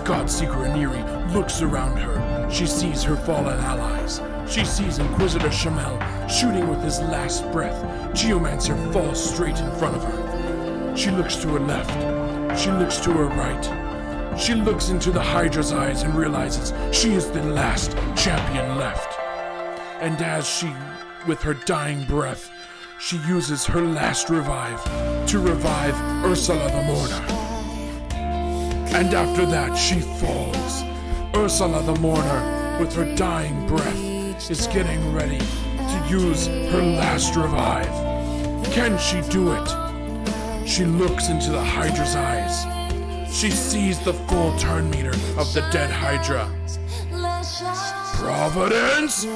Godseeker Aniri looks around her. She sees her fallen allies. She sees Inquisitor Shamel shooting with his last breath. Geomancer falls straight in front of her. She looks to her left. She looks to her right. She looks into the Hydra's eyes and realizes she is the last champion left. And as she, with her dying breath, she uses her last revive to revive Ursula the Mourner. And after that, she falls. Ursula the Mourner, with her dying breath, is getting ready to use her last revive. Can she do it? She looks into the Hydra's eyes. She sees the full turn meter of the dead Hydra. Providence!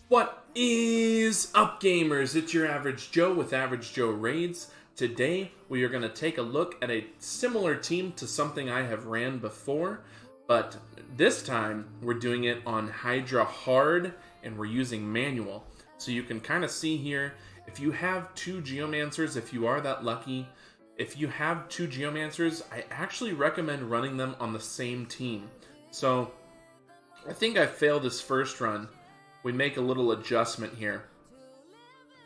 What is up, gamers? It's your Average Joe with Average Joe Raids. Today we are going to take a look at a similar team to something I have ran before, but this time we're doing it on Hydra Hard and we're using manual. So you can kind of see here, if you have two Geomancers, if you are that lucky, if you have two Geomancers, I actually recommend running them on the same team. So I think I failed this first run. We make a little adjustment here.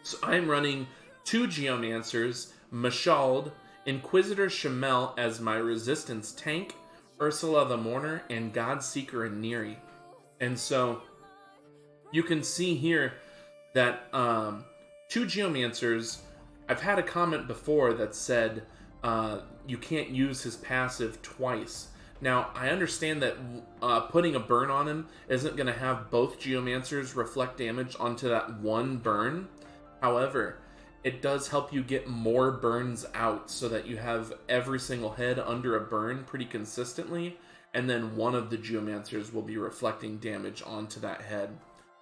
So I'm running two Geomancers, miHoYo, Inquisitor Shamel as my resistance tank, Ursula the Mourner, and Godseeker Aniri. And so you can see here that two Geomancers, I've had a comment before that said you can't use his passive twice. Now, I understand that putting a burn on him isn't going to have both Geomancers reflect damage onto that one burn. However, it does help you get more burns out so that you have every single head under a burn pretty consistently, and then one of the Geomancers will be reflecting damage onto that head.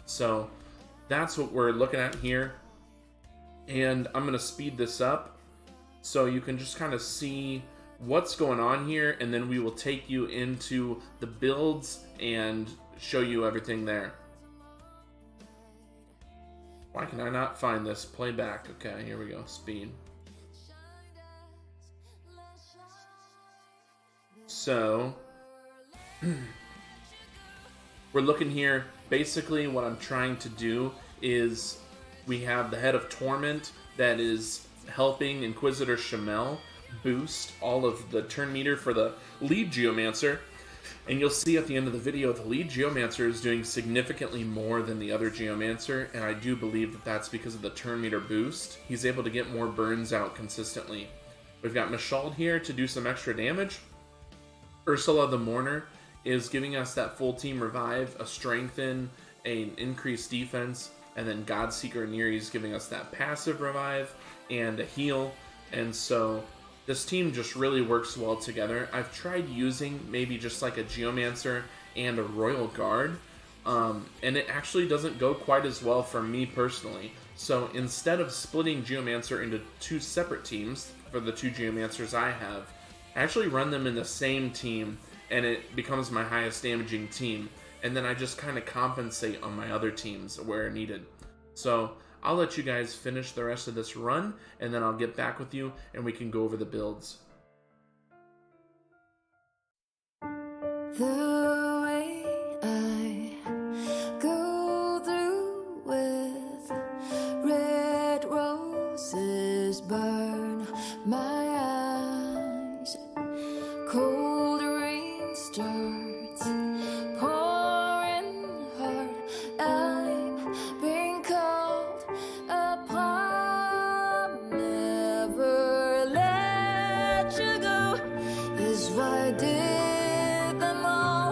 So that's what we're looking at here. And I'm going to speed this up so you can just kind of see what's going on here, and then we will take you into the builds and show you everything there. Why can I not find this playback? Okay, here we go, speed. So we're looking here. Basically what I'm trying to do is we have the Head of Torment that is helping Inquisitor Shamel boost all of the turn meter for the lead Geomancer, and you'll see at the end of the video the lead Geomancer is doing significantly more than the other Geomancer, and I do believe that that's because of the turn meter boost. He's able to get more burns out consistently. We've got miHoYo here to do some extra damage. Ursula the Mourner is giving us that full team revive, a strengthen, an increased defense, and then Godseeker Aniri is giving us that passive revive and a heal. And so this team just really works well together. I've tried using maybe just like a Geomancer and a Royal Guard, and it actually doesn't go quite as well for me personally. So instead of splitting Geomancer into two separate teams for the two Geomancers I have, I actually run them in the same team, and it becomes my highest damaging team. And then I just kind of compensate on my other teams where needed. So I'll let you guys finish the rest of this run, and then I'll get back with you and we can go over the builds. The way I go through with red roses burn my eyes. Cold rain starts pouring hard. I'm being called upon. Never let you go is why I did them all.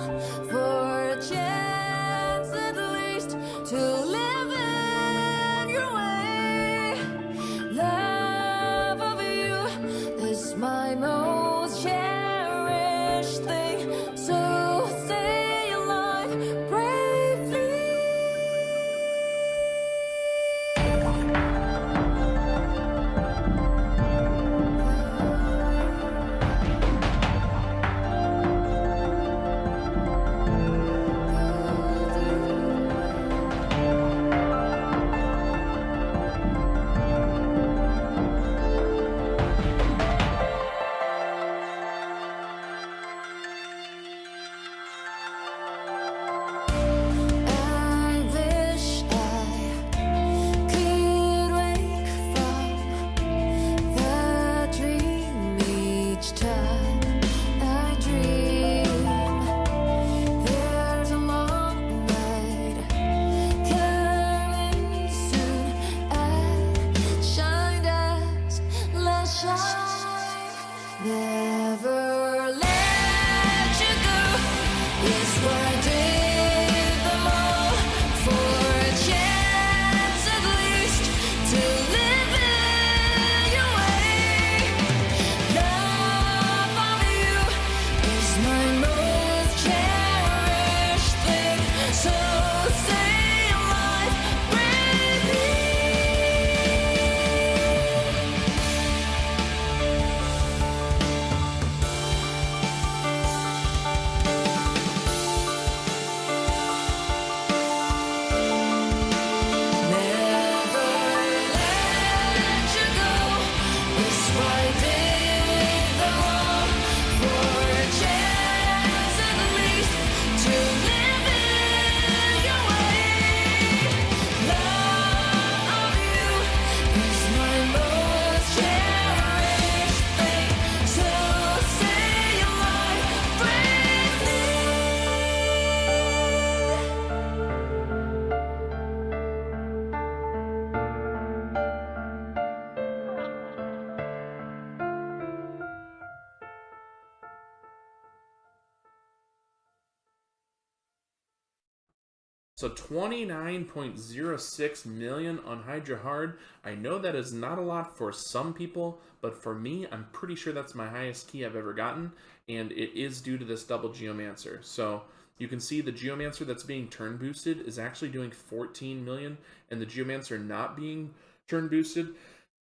So 29.06 million on Hydra Hard. I know that is not a lot for some people, but for me, I'm pretty sure that's my highest key I've ever gotten, and it is due to this double Geomancer. So you can see the Geomancer that's being turn boosted is actually doing 14 million, and the Geomancer not being turn boosted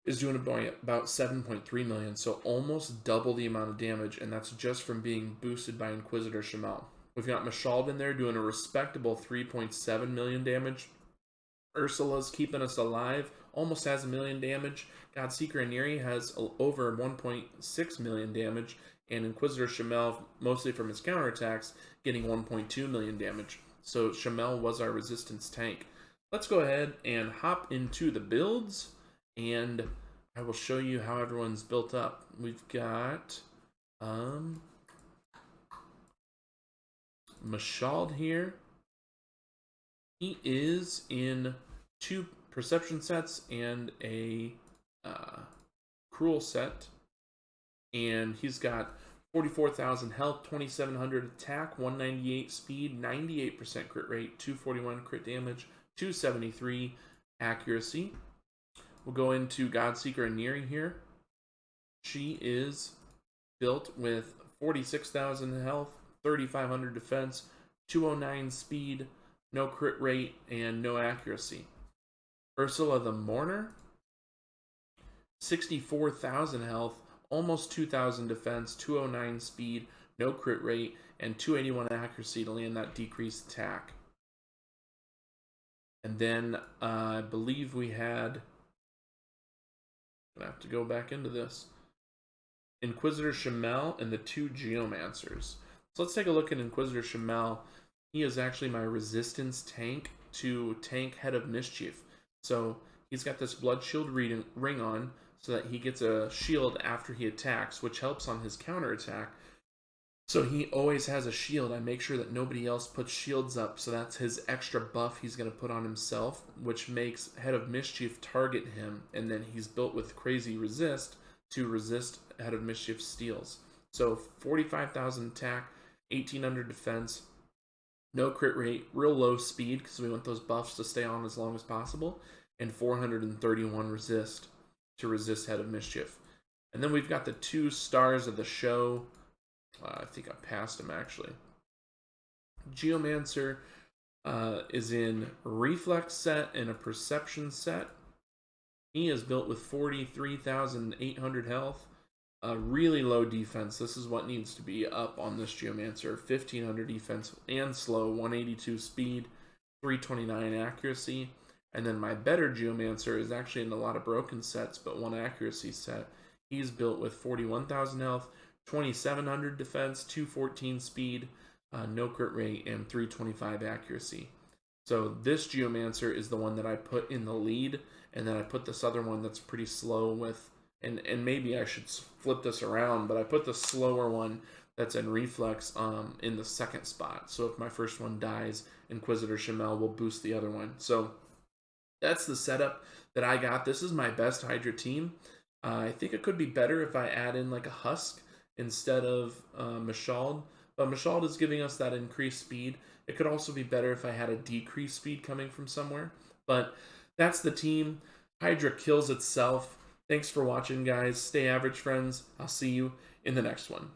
is doing about 7.3 million, so almost double the amount of damage, and that's just from being boosted by Inquisitor Shamel. We've got Mashald in there doing a respectable 3.7 million damage. Ursula's keeping us alive, almost has 1 million damage. Godseeker Aniri has over 1.6 million damage, and Inquisitor Shamel, mostly from his counterattacks, getting 1.2 million damage. So Shamel was our resistance tank. Let's go ahead and hop into the builds, and I will show you how everyone's built up. We've got Mashald here. He is in 2 perception sets and a cruel set, and he's got 44,000 health, 2,700 attack, 198 speed, 98% crit rate, 241 crit damage, 273 accuracy. We'll go into Godseeker Aniri here. She is built with 46,000 health, 3,500 defense, 209 speed, no crit rate, and no accuracy. Ursula the Mourner, 64,000 health, almost 2,000 defense, 209 speed, no crit rate, and 281 accuracy to land that decreased attack. And then I believe we had, I'm gonna have to go back into this, Inquisitor Shamel and the 2 Geomancers. So let's take a look at Inquisitor Shamel. He is actually my resistance tank to tank Head of Mischief. So he's got this Blood Shield ring on so that he gets a shield after he attacks, which helps on his counterattack. So he always has a shield. I make sure that nobody else puts shields up, so that's his extra buff he's going to put on himself, which makes Head of Mischief target him, and then he's built with Crazy Resist to resist Head of Mischief steals. So 45,000 attack, 1,800 defense, no crit rate, real low speed because we want those buffs to stay on as long as possible, and 431 resist to resist Head of Mischief. And then we've got the 2 stars of the show. I think I passed him actually. Geomancer is in Reflex set and a Perception set. He is built with 43,800 health. Really low defense. This is what needs to be up on this Geomancer. 1,500 defense and slow, 182 speed, 329 accuracy. And then my better Geomancer is actually in a lot of broken sets, but 1 accuracy set. He's built with 41,000 health, 2,700 defense, 214 speed, no crit rate, and 325 accuracy. So this Geomancer is the one that I put in the lead, and then I put this other one that's pretty slow with, and maybe I should flip this around, but I put the slower one that's in Reflex in the second spot. So if my first one dies, Inquisitor Shamel will boost the other one. So that's the setup that I got. This is my best Hydra team. I think it could be better if I add in like a Husk instead of Mashald. But Mashald is giving us that increased speed. It could also be better if I had a decreased speed coming from somewhere. But that's the team. Hydra kills itself. Thanks for watching, guys. Stay average, friends. I'll see you in the next one.